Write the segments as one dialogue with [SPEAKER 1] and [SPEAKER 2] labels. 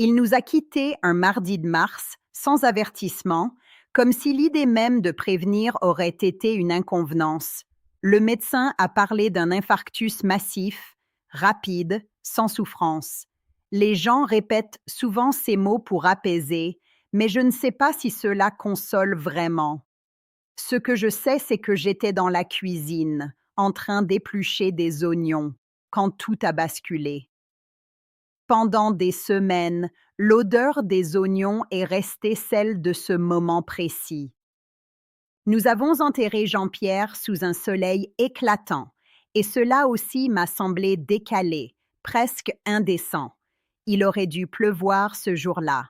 [SPEAKER 1] Il nous a quittés un mardi de mars, sans avertissement, comme si l'idée même de prévenir aurait été une inconvenance. Le médecin a parlé d'un infarctus massif, rapide, sans souffrance. Les gens répètent souvent ces mots pour apaiser, mais je ne sais pas si cela console vraiment. Ce que je sais, c'est que j'étais dans la cuisine, en train d'éplucher des oignons, quand tout a basculé. Pendant des semaines, l'odeur des oignons est restée celle de ce moment précis. Nous avons enterré Jean-Pierre sous un soleil éclatant, et cela aussi m'a semblé décalé, presque indécent. Il aurait dû pleuvoir ce jour-là.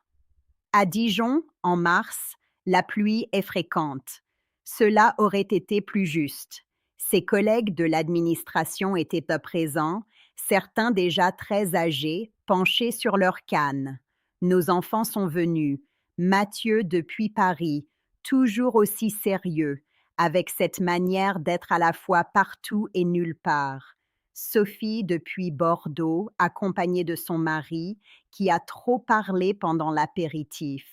[SPEAKER 1] À Dijon, en mars, la pluie est fréquente. Cela aurait été plus juste. Ses collègues de l'administration étaient présents, certains déjà très âgés, penchés sur leur canne. Nos enfants sont venus. Mathieu depuis Paris, toujours aussi sérieux, avec cette manière d'être à la fois partout et nulle part. Sophie depuis Bordeaux, accompagnée de son mari, qui a trop parlé pendant l'apéritif.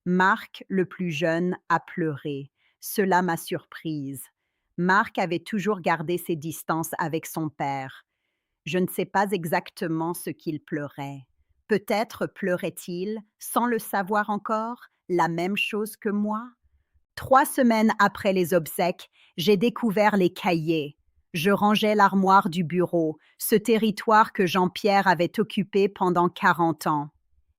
[SPEAKER 1] Marc, le plus jeune, a pleuré. Cela m'a surprise. Marc avait toujours gardé ses distances avec son père. Je ne sais pas exactement ce qu'il pleurait. Peut-être pleurait-il, sans le savoir encore, la même chose que moi. 3 semaines après les obsèques, j'ai découvert les cahiers. Je rangeais l'armoire du bureau, ce territoire que Jean-Pierre avait occupé pendant 40 ans.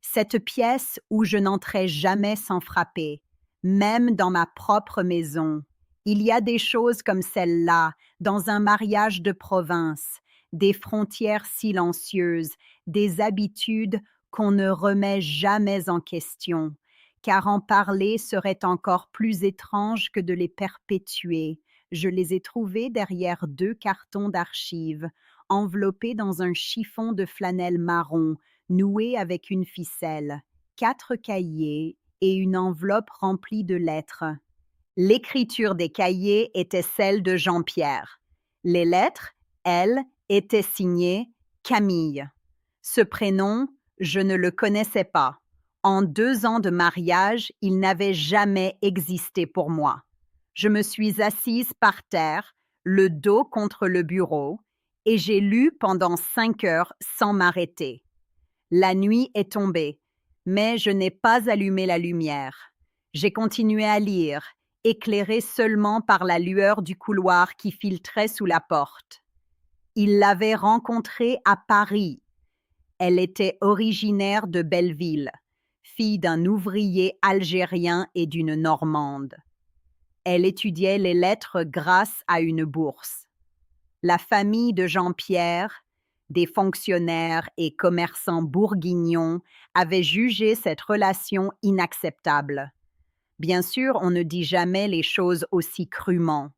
[SPEAKER 1] Cette pièce où je n'entrais jamais sans frapper, même dans ma propre maison. Il y a des choses comme celle-là, dans un mariage de province, des frontières silencieuses, des habitudes qu'on ne remet jamais en question, car en parler serait encore plus étrange que de les perpétuer. Je les ai trouvées derrière 2 cartons d'archives, enveloppés dans un chiffon de flanelle marron, noué avec une ficelle, 4 cahiers et une enveloppe remplie de lettres. L'écriture des cahiers était celle de Jean-Pierre. Les lettres, elles, étaient signées Camille. Ce prénom, je ne le connaissais pas. En 2 ans de mariage, il n'avait jamais existé pour moi. Je me suis assise par terre, le dos contre le bureau, et j'ai lu pendant 5 heures sans m'arrêter. La nuit est tombée, mais je n'ai pas allumé la lumière. J'ai continué à lire, éclairé seulement par la lueur du couloir qui filtrait sous la porte. Il l'avait rencontrée à Paris. Elle était originaire de Belleville, fille d'un ouvrier algérien et d'une Normande. Elle étudiait les lettres grâce à une bourse. La famille de Jean-Pierre, des fonctionnaires et commerçants bourguignons, avait jugé cette relation inacceptable. Bien sûr, on ne dit jamais les choses aussi crûment.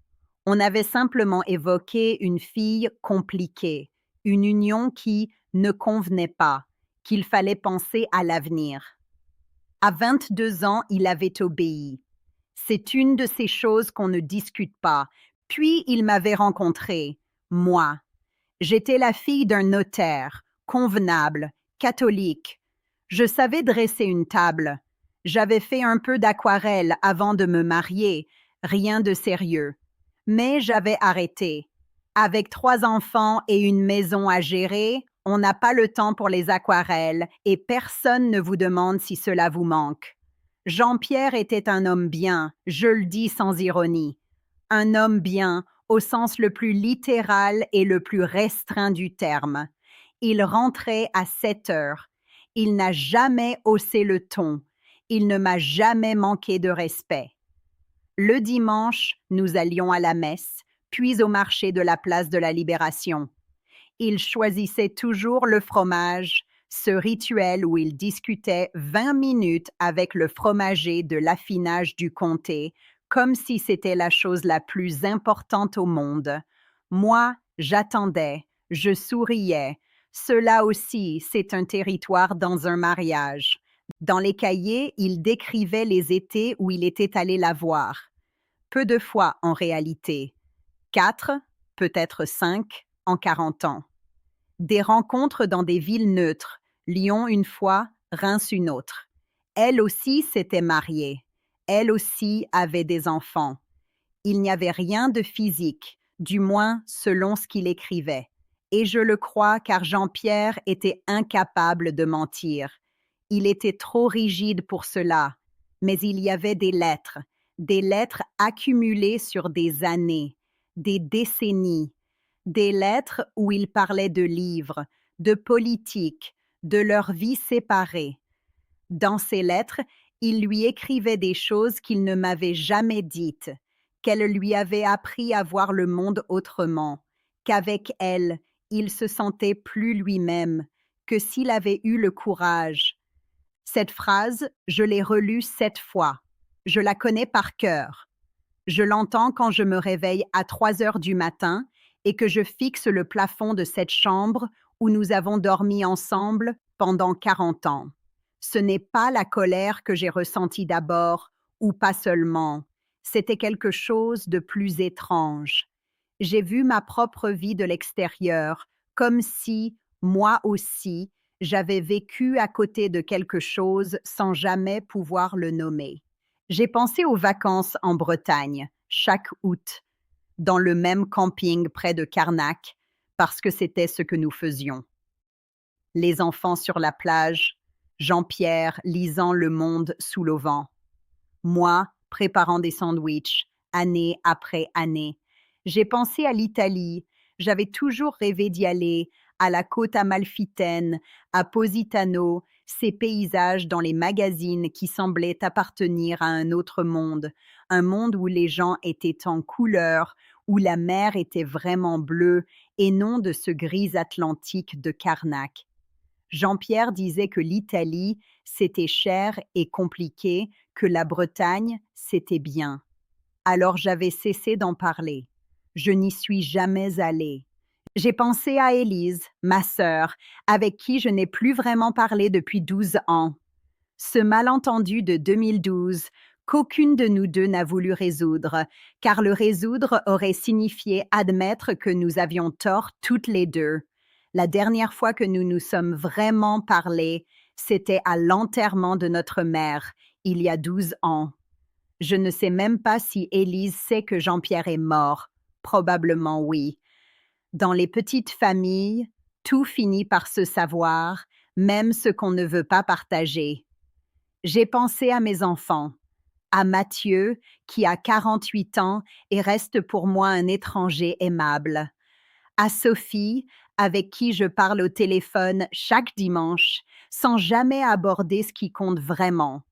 [SPEAKER 1] On avait simplement évoqué une fille compliquée, une union qui ne convenait pas, qu'il fallait penser à l'avenir. À 22 ans, il avait obéi. C'est une de ces choses qu'on ne discute pas. Puis il m'avait rencontrée, moi. J'étais la fille d'un notaire, convenable, catholique. Je savais dresser une table. J'avais fait un peu d'aquarelle avant de me marier, rien de sérieux. Mais j'avais arrêté. Avec 3 enfants et une maison à gérer, on n'a pas le temps pour les aquarelles et personne ne vous demande si cela vous manque. Jean-Pierre était un homme bien, je le dis sans ironie. Un homme bien au sens le plus littéral et le plus restreint du terme. Il rentrait à 7 heures. Il n'a jamais haussé le ton. Il ne m'a jamais manqué de respect. Le dimanche, nous allions à la messe, puis au marché de la place de la Libération. Il choisissait toujours le fromage, ce rituel où il discutait 20 minutes avec le fromager de l'affinage du comté, comme si c'était la chose la plus importante au monde. Moi, j'attendais, je souriais. Cela aussi, c'est un territoire dans un mariage. Dans les cahiers, il décrivait les étés où il était allé la voir. Peu de fois en réalité. 4, peut-être 5, en 40 ans. Des rencontres dans des villes neutres, Lyon une fois, rince une autre. Elle aussi s'était mariée. Elle aussi avait des enfants. Il n'y avait rien de physique, du moins selon ce qu'il écrivait. Et je le crois car Jean-Pierre était incapable de mentir. Il était trop rigide pour cela. Mais il y avait des lettres accumulées sur des années, des décennies, des lettres où il parlait de livres, de politique, de leur vie séparée. Dans ces lettres, il lui écrivait des choses qu'il ne m'avait jamais dites, qu'elle lui avait appris à voir le monde autrement, qu'avec elle, il se sentait plus lui-même, que s'il avait eu le courage. Cette phrase, je l'ai relue 7 fois. Je la connais par cœur. Je l'entends quand je me réveille à 3 heures du matin et que je fixe le plafond de cette chambre où nous avons dormi ensemble pendant 40 ans. Ce n'est pas la colère que j'ai ressentie d'abord, ou pas seulement. C'était quelque chose de plus étrange. J'ai vu ma propre vie de l'extérieur, comme si, moi aussi, j'avais vécu à côté de quelque chose sans jamais pouvoir le nommer. J'ai pensé aux vacances en Bretagne, chaque août, dans le même camping près de Carnac, parce que c'était ce que nous faisions. Les enfants sur la plage, Jean-Pierre lisant Le Monde sous l'auvent, moi préparant des sandwichs, année après année. J'ai pensé à l'Italie, j'avais toujours rêvé d'y aller, à la côte amalfitaine, à Positano, ces paysages dans les magazines qui semblaient appartenir à un autre monde, un monde où les gens étaient en couleur, où la mer était vraiment bleue et non de ce gris atlantique de Carnac. Jean-Pierre disait que l'Italie, c'était cher et compliqué, que la Bretagne, c'était bien. Alors j'avais cessé d'en parler. Je n'y suis jamais allée. J'ai pensé à Élise, ma sœur, avec qui je n'ai plus vraiment parlé depuis 12 ans. Ce malentendu de 2012 qu'aucune de nous deux n'a voulu résoudre, car le résoudre aurait signifié admettre que nous avions tort toutes les deux. La dernière fois que nous nous sommes vraiment parlé, c'était à l'enterrement de notre mère, il y a 12 ans. Je ne sais même pas si Élise sait que Jean-Pierre est mort. Probablement oui. Dans les petites familles, tout finit par se savoir, même ce qu'on ne veut pas partager. J'ai pensé à mes enfants, à Mathieu, qui a 48 ans et reste pour moi un étranger aimable, à Sophie, avec qui je parle au téléphone chaque dimanche, sans jamais aborder ce qui compte vraiment,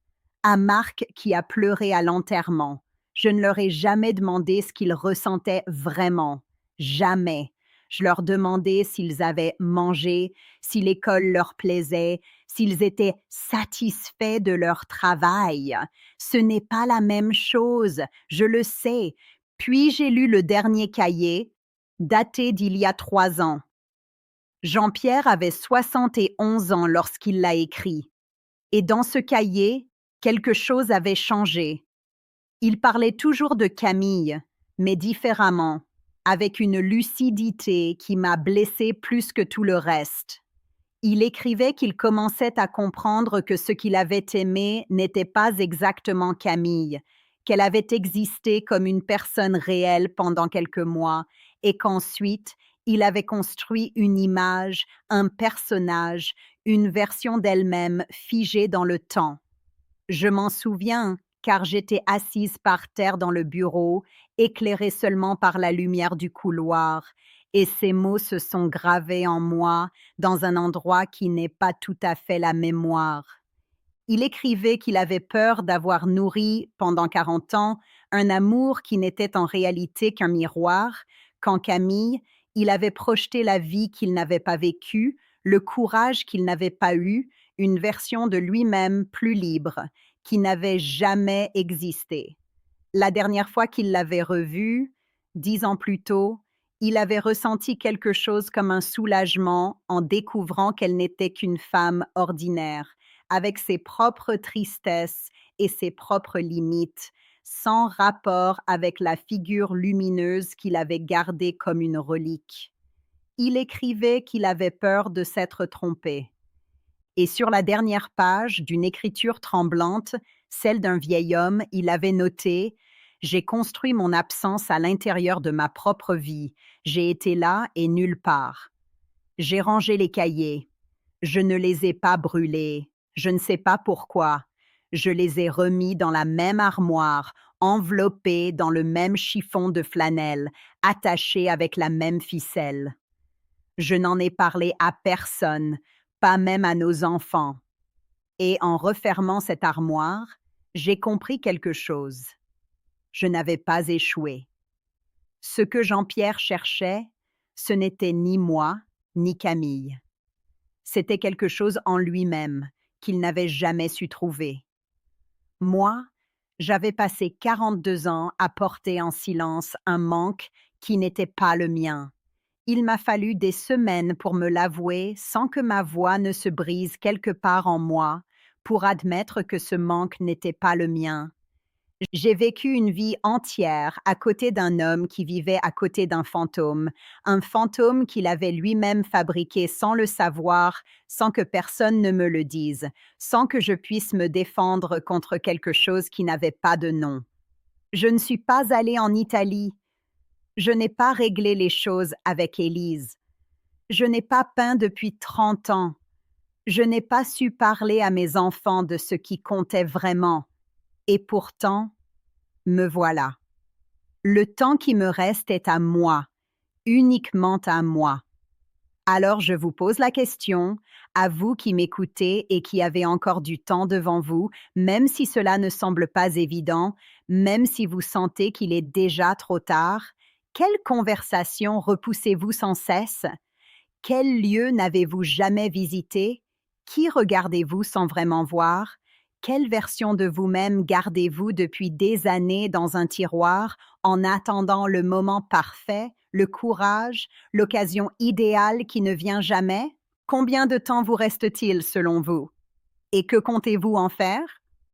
[SPEAKER 1] à Marc qui a pleuré à l'enterrement. Je ne leur ai jamais demandé ce qu'ils ressentaient vraiment. Jamais. Je leur demandais s'ils avaient mangé, si l'école leur plaisait, s'ils étaient satisfaits de leur travail. Ce n'est pas la même chose, je le sais. Puis j'ai lu le dernier cahier, daté d'il y a 3 ans. Jean-Pierre avait 71 ans lorsqu'il l'a écrit. Et dans ce cahier, quelque chose avait changé. Il parlait toujours de Camille, mais différemment, avec une lucidité qui m'a blessée plus que tout le reste. Il écrivait qu'il commençait à comprendre que ce qu'il avait aimé n'était pas exactement Camille, qu'elle avait existé comme une personne réelle pendant quelques mois et qu'ensuite, il avait construit une image, un personnage, une version d'elle-même figée dans le temps. Je m'en souviens, car j'étais assise par terre dans le bureau, éclairée seulement par la lumière du couloir, et ces mots se sont gravés en moi dans un endroit qui n'est pas tout à fait la mémoire. Il écrivait qu'il avait peur d'avoir nourri, pendant 40 ans, un amour qui n'était en réalité qu'un miroir, qu'en Camille, il avait projeté la vie qu'il n'avait pas vécue, le courage qu'il n'avait pas eu, une version de lui-même plus libre, qui n'avait jamais existé. La dernière fois qu'il l'avait revue, 10 ans plus tôt, il avait ressenti quelque chose comme un soulagement en découvrant qu'elle n'était qu'une femme ordinaire, avec ses propres tristesses et ses propres limites, sans rapport avec la figure lumineuse qu'il avait gardée comme une relique. Il écrivait qu'il avait peur de s'être trompé. Et sur la dernière page, d'une écriture tremblante, celle d'un vieil homme, il avait noté: J'ai construit mon absence à l'intérieur de ma propre vie. J'ai été là et nulle part. J'ai rangé les cahiers. Je ne les ai pas brûlés. Je ne sais pas pourquoi. Je les ai remis dans la même armoire, enveloppés dans le même chiffon de flanelle, attachés avec la même ficelle. Je n'en ai parlé à personne, pas même à nos enfants. Et en refermant cette armoire, j'ai compris quelque chose. Je n'avais pas échoué. Ce que Jean-Pierre cherchait, ce n'était ni moi, ni Camille. C'était quelque chose en lui-même qu'il n'avait jamais su trouver. Moi, j'avais passé 42 ans à porter en silence un manque qui n'était pas le mien. Il m'a fallu des semaines pour me l'avouer sans que ma voix ne se brise quelque part en moi, pour admettre que ce manque n'était pas le mien. J'ai vécu une vie entière à côté d'un homme qui vivait à côté d'un un fantôme qu'il avait lui-même fabriqué sans le savoir, sans que personne ne me le dise, sans que je puisse me défendre contre quelque chose qui n'avait pas de nom. Je ne suis pas allée en Italie. Je n'ai pas réglé les choses avec Élise. Je n'ai pas peint depuis 30 ans. Je n'ai pas su parler à mes enfants de ce qui comptait vraiment. Et pourtant, me voilà. Le temps qui me reste est à moi, uniquement à moi. Alors je vous pose la question, à vous qui m'écoutez et qui avez encore du temps devant vous, même si cela ne semble pas évident, même si vous sentez qu'il est déjà trop tard, quelle conversation repoussez-vous sans cesse? Quel lieu n'avez-vous jamais visité? Qui regardez-vous sans vraiment voir? Quelle version de vous-même gardez-vous depuis des années dans un tiroir en attendant le moment parfait, le courage, l'occasion idéale qui ne vient jamais? Combien de temps vous reste-t-il selon vous? Et que comptez-vous en faire?